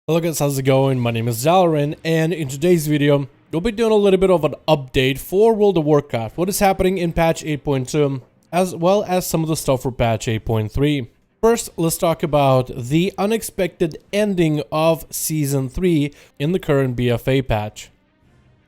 Hello guys, how's it going? My name is Dalaran, and in today's video, we'll be doing a little bit of an update for World of Warcraft, what is happening in patch 8.2, as well as some of the stuff for patch 8.3. First, let's talk about the unexpected ending of Season 3 in the current BFA patch.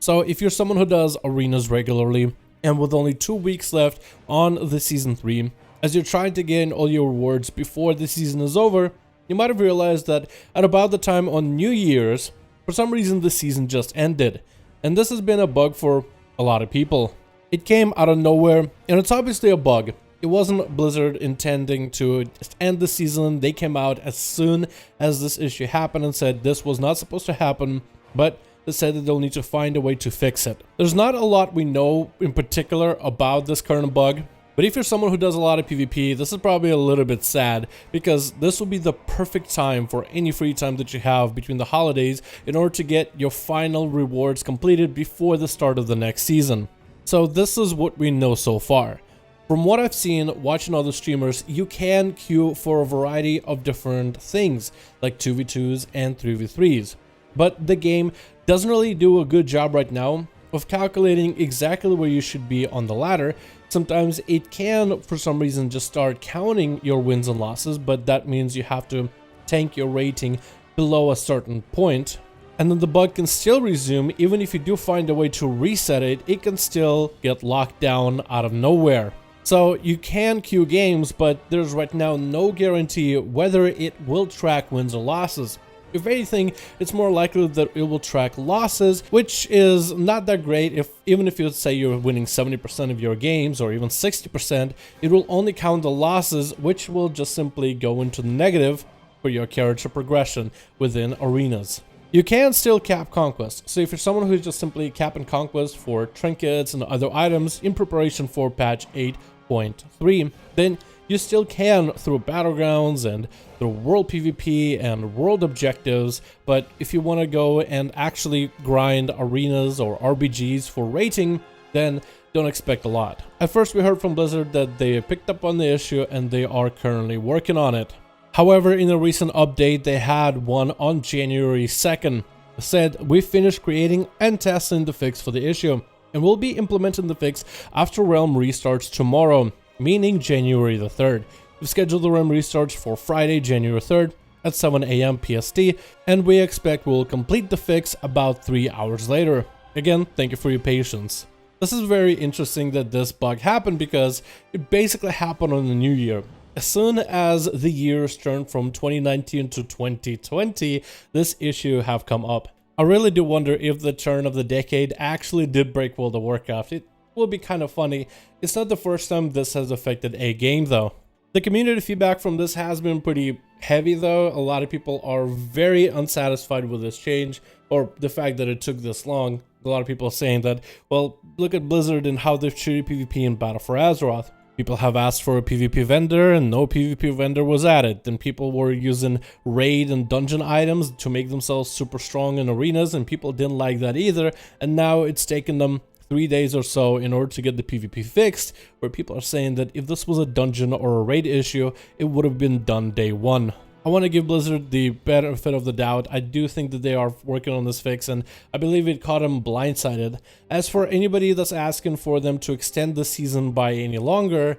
So if you're someone who does arenas regularly, and with only 2 weeks left on the Season 3, as you're trying to gain all your rewards before the season is over, you might have realized that at about the time on New Year's, for some reason the season just ended. And this has been a bug for a lot of people. It came out of nowhere, and it's obviously a bug. It wasn't Blizzard intending to just end the season. They came out as soon as this issue happened and said this was not supposed to happen, but they said that they'll need to find a way to fix it. There's not a lot we know in particular about this current bug. But if you're someone who does a lot of PvP, this is probably a little bit sad, because this will be the perfect time for any free time that you have between the holidays in order to get your final rewards completed before the start of the next season. So this is what we know so far. From what I've seen watching other streamers, you can queue for a variety of different things, like 2v2s and 3v3s. But the game doesn't really do a good job right now of calculating exactly where you should be on the ladder. Sometimes it can, for some reason, just start counting your wins and losses, but that means you have to tank your rating below a certain point. And then the bug can still resume. Even if you do find a way to reset it, it can still get locked down out of nowhere. So you can queue games, but there's right now no guarantee whether it will track wins or losses. If anything, it's more likely that it will track losses, which is not that great. Even if you say you're winning 70% of your games or even 60%, it will only count the losses, which will just simply go into the negative for your character progression within arenas. You can still cap conquest. So if you're someone who's just simply capping conquest for trinkets and other items in preparation for patch 8.3, then you still can through battlegrounds and through world PvP and world objectives. But if you want to go and actually grind arenas or RBGs for rating, then don't expect a lot. At first we heard from Blizzard that they picked up on the issue and they are currently working on it. However, in a recent update they had one on January 2nd. They said, "We finished creating and testing the fix for the issue, and we'll be implementing the fix after Realm restarts tomorrow," meaning January the 3rd. We've scheduled the Realm restarts for Friday, January 3rd at 7 AM PST, and we expect we'll complete the fix about 3 hours later. Again, thank you for your patience. This is very interesting that this bug happened, because it basically happened on the new year. As soon as the years turned from 2019 to 2020, this issue have come up. I really do wonder if the turn of the decade actually did break World of Warcraft. It will be kind of funny. It's not the first time this has affected a game though. The community feedback from this has been pretty heavy though. A lot of people are very unsatisfied with this change, or the fact that it took this long. A lot of people are saying that, well, look at Blizzard and how they've treated PvP in Battle for Azeroth. People have asked for a PvP vendor and no PvP vendor was added. Then people were using raid and dungeon items to make themselves super strong in arenas, and people didn't like that either. And now it's taken them 3 days or so in order to get the PvP fixed, where people are saying that if this was a dungeon or a raid issue, it would have been done day one. I want to give Blizzard the benefit of the doubt. I do think that they are working on this fix, and I believe it caught them blindsided. As for anybody that's asking for them to extend the season by any longer,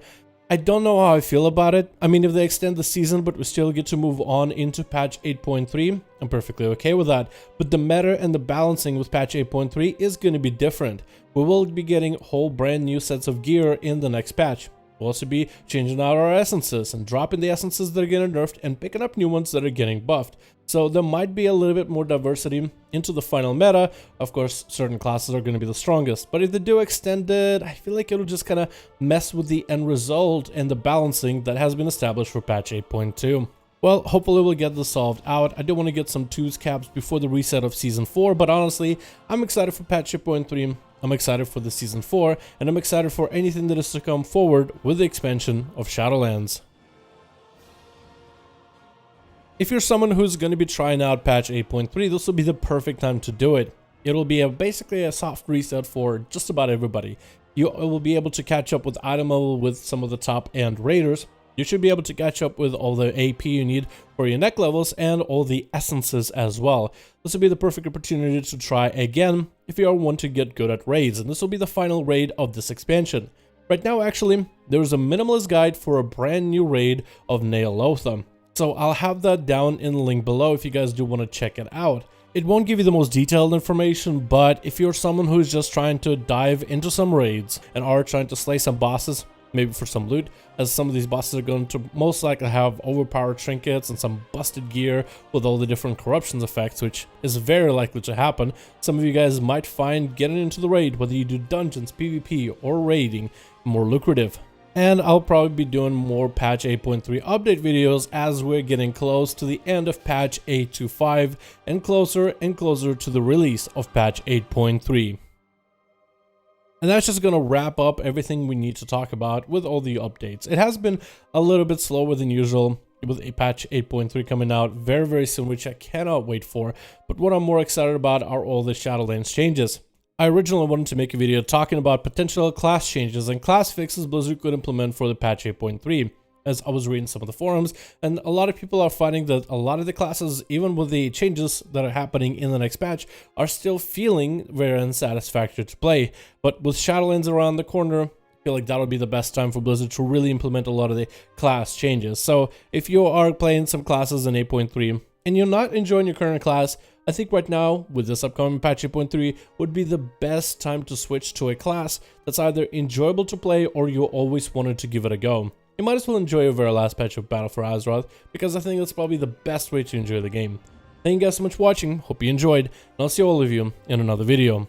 I don't know how I feel about it. I mean, if they extend the season but we still get to move on into patch 8.3, I'm perfectly okay with that. But the meta and the balancing with patch 8.3 is going to be different. We will be getting whole brand new sets of gear in the next patch. We'll also be changing out our essences and dropping the essences that are getting nerfed and picking up new ones that are getting buffed. So there might be a little bit more diversity into the final meta. Of course, certain classes are going to be the strongest, but if they do extend it, I feel like it'll just kind of mess with the end result and the balancing that has been established for patch 8.2. Well, hopefully we'll get this solved out. I do want to get some 2s caps before the reset of Season 4, but honestly, I'm excited for patch 8.3. I'm excited for the Season 4, and I'm excited for anything that is to come forward with the expansion of Shadowlands. If you're someone who's going to be trying out patch 8.3, this will be the perfect time to do it. It'll be basically a soft reset for just about everybody. You will be able to catch up with item level with some of the top end raiders. you should be able to catch up with all the AP you need for your neck levels and all the essences as well. This will be the perfect opportunity to try again if you want to get good at raids, and this will be the final raid of this expansion. Right now, actually, there's a minimalist guide for a brand new raid of Neolotha, so I'll have that down in the link below if you guys do want to check it out. It won't give you the most detailed information, but if you're someone who's just trying to dive into some raids and are trying to slay some bosses, maybe for some loot, as some of these bosses are going to most likely have overpowered trinkets and some busted gear with all the different corruptions effects, which is very likely to happen. Some of you guys might find getting into the raid, whether you do dungeons, PvP, or raiding, more lucrative. And I'll probably be doing more patch 8.3 update videos as we're getting close to the end of patch 8.25 and closer to the release of patch 8.3. And that's just going to wrap up everything we need to talk about with all the updates. It has been a little bit slower than usual with a patch 8.3 coming out very soon, which I cannot wait for. But what I'm more excited about are all the Shadowlands changes. I originally wanted to make a video talking about potential class changes and class fixes Blizzard could implement for the patch 8.3. As I was reading some of the forums, and a lot of people are finding that a lot of the classes, even with the changes that are happening in the next patch, are still feeling very unsatisfactory to play. But with Shadowlands around the corner, I feel like that'll be the best time for Blizzard to really implement a lot of the class changes. So if you are playing some classes in 8.3 and you're not enjoying your current class, I think right now, with this upcoming patch 8.3, would be the best time to switch to a class that's either enjoyable to play or you always wanted to give it a go. You might as well enjoy your very last patch of Battle for Azeroth, because I think that's probably the best way to enjoy the game. Thank you guys so much for watching, hope you enjoyed, and I'll see all of you in another video.